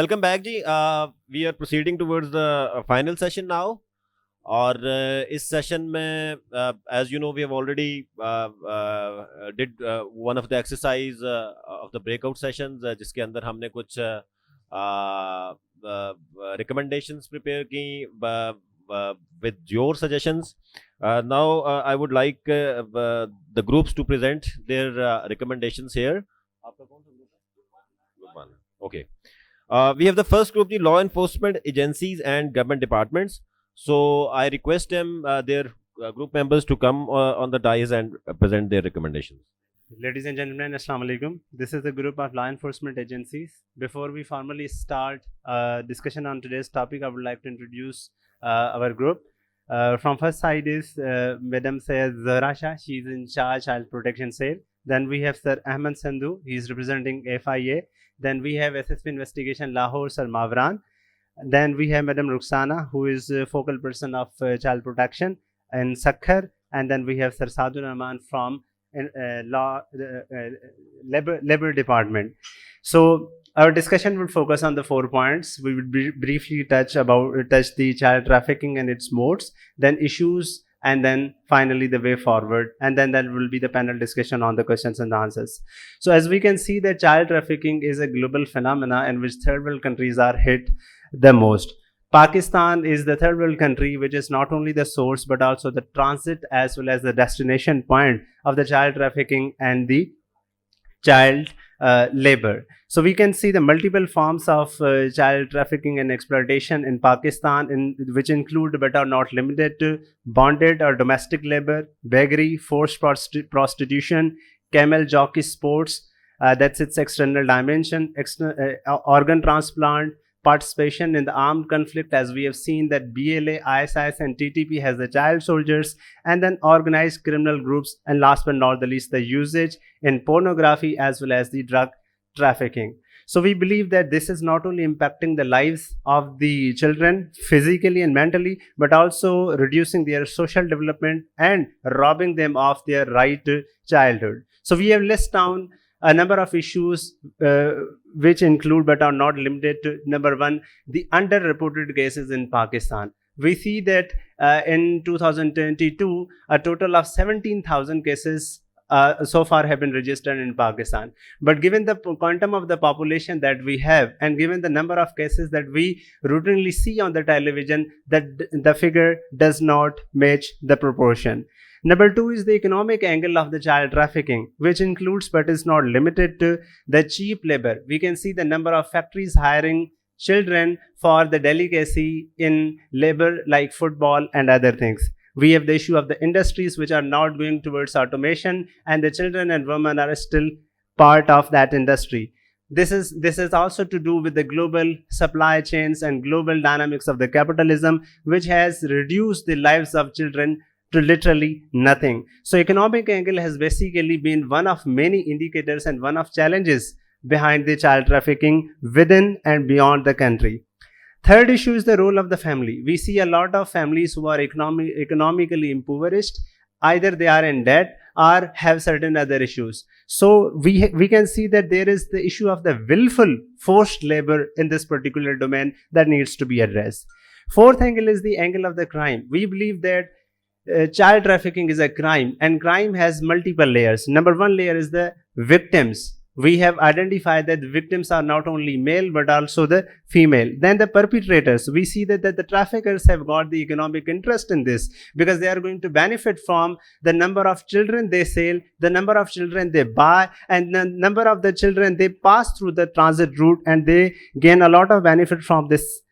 Welcome back ji. We are proceeding towards the final session now. और इस session में as you know we have already did one of the exercise of the breakout sessions, जिसके अंदर हमने कुछ recommendations prepare की with your suggestions. Now I would like the groups to present their recommendations here. आपका कौन सा group है? Group one. Okay. We have the first group, the law enforcement agencies and government departments. So I request them, their group members to come on the dais and present their recommendations. Ladies and gentlemen, Assalamu alaikum. This is the group of law enforcement agencies. Before we formally start discussion on today's topic, I would like to introduce our group. From first side is Madam Sayed Zahra Shah. She is in charge child protection cell. Then we have Sir Ahmed Sandhu. He is representing FIA. Then we have SSP investigation Lahore, Sir Mavran. Then we have Madam Ruxana, who is focal person of child protection in Sakhar. And then we have Sir Sadhu Rahman from labor department. So our discussion will focus on the 4 points. We will briefly touch the child trafficking and its modes, then issues, and then finally the way forward, and then there will be the panel discussion on the questions and answers. So as we can see that child trafficking is a global phenomena in which third world countries are hit the most. Pakistan is the third world country which is not only the source but also the transit as well as the destination point of the child trafficking and the child labor. So we can see the multiple forms of child trafficking and exploitation in Pakistan, which include but are not limited to bonded or domestic labor, beggary, forced prostitution, camel jockey sports, that's its external dimension, organ transplant, participation in the armed conflict, as we have seen that BLA, ISIS and TTP has the child soldiers, and then organized criminal groups, and last but not the least the usage in pornography as well as the drug trafficking. So we believe that this is not only impacting the lives of the children physically and mentally, but also reducing their social development and robbing them of their right to childhood. So we have listed down a number of issues which include but are not limited to: number one, the underreported cases in Pakistan. We see that in 2022 a total of 17,000 cases so far have been registered in Pakistan. But given the quantum of the population that we have, and given the number of cases that we routinely see on the television, that the figure does not match the proportion. Number two is the economic angle of the child trafficking, which includes but is not limited to the cheap labor. We can see the number of factories hiring children for the delicacy in labor like football and other things. We have the issue of the industries which are not going towards automation, and the children and women are still part of that industry. This is also to do with the global supply chains and global dynamics of the capitalism, which has reduced the lives of children to literally nothing. So economic angle has basically been one of many indicators and one of challenges behind the child trafficking within and beyond the country. Third issue is the role of the family. We see a lot of families who are economically impoverished. Either they are in debt or have certain other issues. So we can see that there is the issue of the willful forced labor in this particular domain that needs to be addressed. Fourth angle is the angle of the crime. We believe that child trafficking is a crime, and crime has multiple layers. Number one layer is the victims. We have identified that the victims are not only male but also the female. Then the perpetrators. We see that the traffickers have got the economic interest in this because they are going to benefit from the number of children they sell, the number of children they buy, and the number of the children they pass through the transit route, and they gain a lot of benefit from this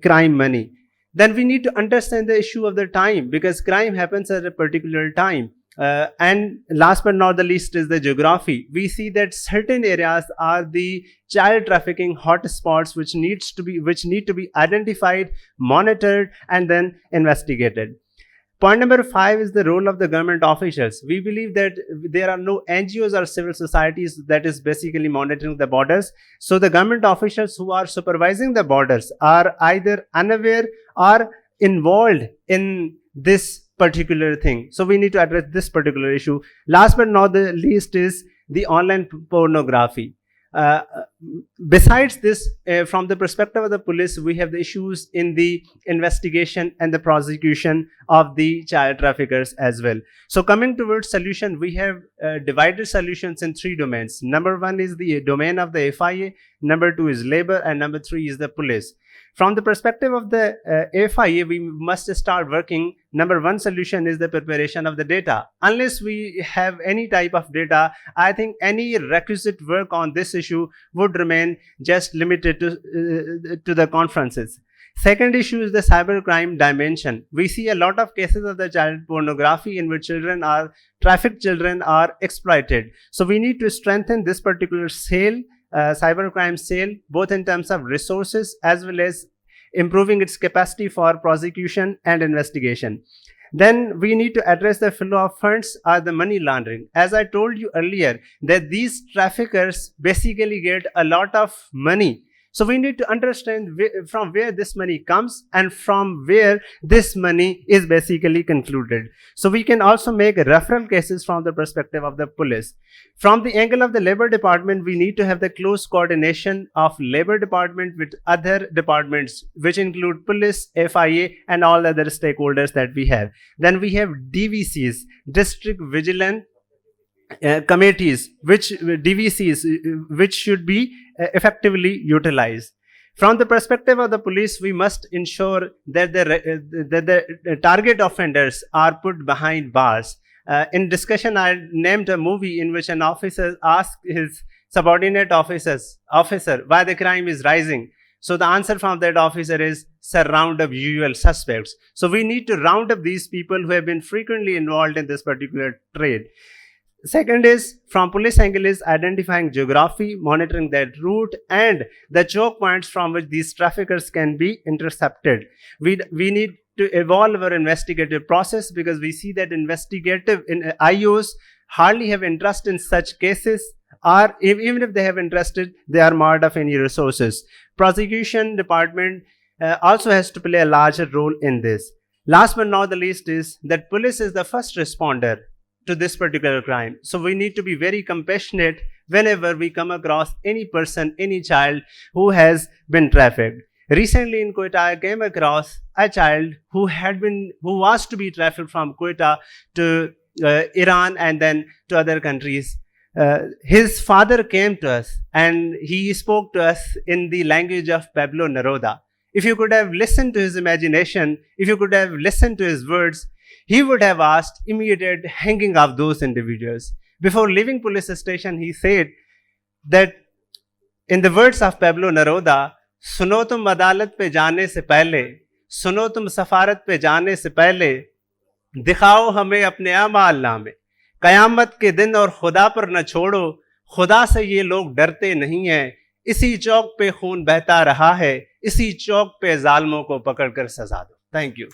crime money. Then we need to understand the issue of the time, because crime happens at a particular time. And last but not the least is the geography. We see that certain areas are the child trafficking hotspots which need to be identified, monitored, and then investigated. Point number 5 is the role of the government officials. We believe that there are no NGOs or civil societies that is basically monitoring the borders. So the government officials who are supervising the borders are either unaware or involved in this particular thing. So we need to address this particular issue. Last but not the least is the online pornography. Besides this, from the perspective of the police, we have the issues in the investigation and the prosecution of the child traffickers as well. So coming towards solution, we have divided solutions in 3 domains. Number 1 is the domain of the FIA, number 2 is labor, and number 3 is the police. From the perspective of the FIA, we must start working. Number 1 solution is the preparation of the data. Unless we have any type of data, I think any requisite work on this issue would remain just limited to the conferences. Second issue is the cybercrime dimension. We see a lot of cases of the child pornography in which trafficked children are exploited. So we need to strengthen this particular cell, cybercrime cell, both in terms of resources as well as improving its capacity for prosecution and investigation. Then we need to address the flow of funds or the money laundering. As I told you earlier, that these traffickers basically get a lot of money. So we need to understand from where this money comes and from where this money is basically concluded. So we can also make referral cases from the perspective of the police. From the angle of the labor department, we need to have the close coordination of labor department with other departments, which include police, FIA, and all other stakeholders that we have. Then we have DVCs, district vigilant committees, which should be effectively utilized. From the perspective of the police, we must ensure that the target offenders are put behind bars. In discussion, I named a movie in which an officer asked his subordinate officer, why the crime is rising. So the answer from that officer is, sir, round up usual suspects. So we need to round up these people who have been frequently involved in this particular trade. Second is, from police angle, is identifying geography, monitoring that route, and the choke points from which these traffickers can be intercepted. We need to evolve our investigative process, because we see that IOs hardly have interest in such cases, or even if they have interested, they are marred of any resources. Prosecution department also has to play a larger role in this. Last but not the least is that police is the first responder to this particular crime. So we need to be very compassionate whenever we come across any person, any child who has been trafficked. Recently in Quetta, I came across a child who was to be trafficked from Quetta to Iran and then to other countries. His father came to us and he spoke to us in the language of Pablo Neruda. If you could have listened to his imagination, if you could have listened to his words, he would have asked immediate hanging of those individuals. Before leaving police station, he said that in the words of Pablo Neruda, सुनो तुम अदालत पे जाने से पहले, सुनो तुम सफारत पे जाने से पहले, दिखाओ हमें अपने अमाल नामे, कयामत के दिन और खुदा पर न छोड़ो, खुदा से ये लोग डरते नहीं हैं, इसी चौक पे खून बहता रहा है, इसी चौक पे जालिमों को पकड़कर सजा दो. Thank you.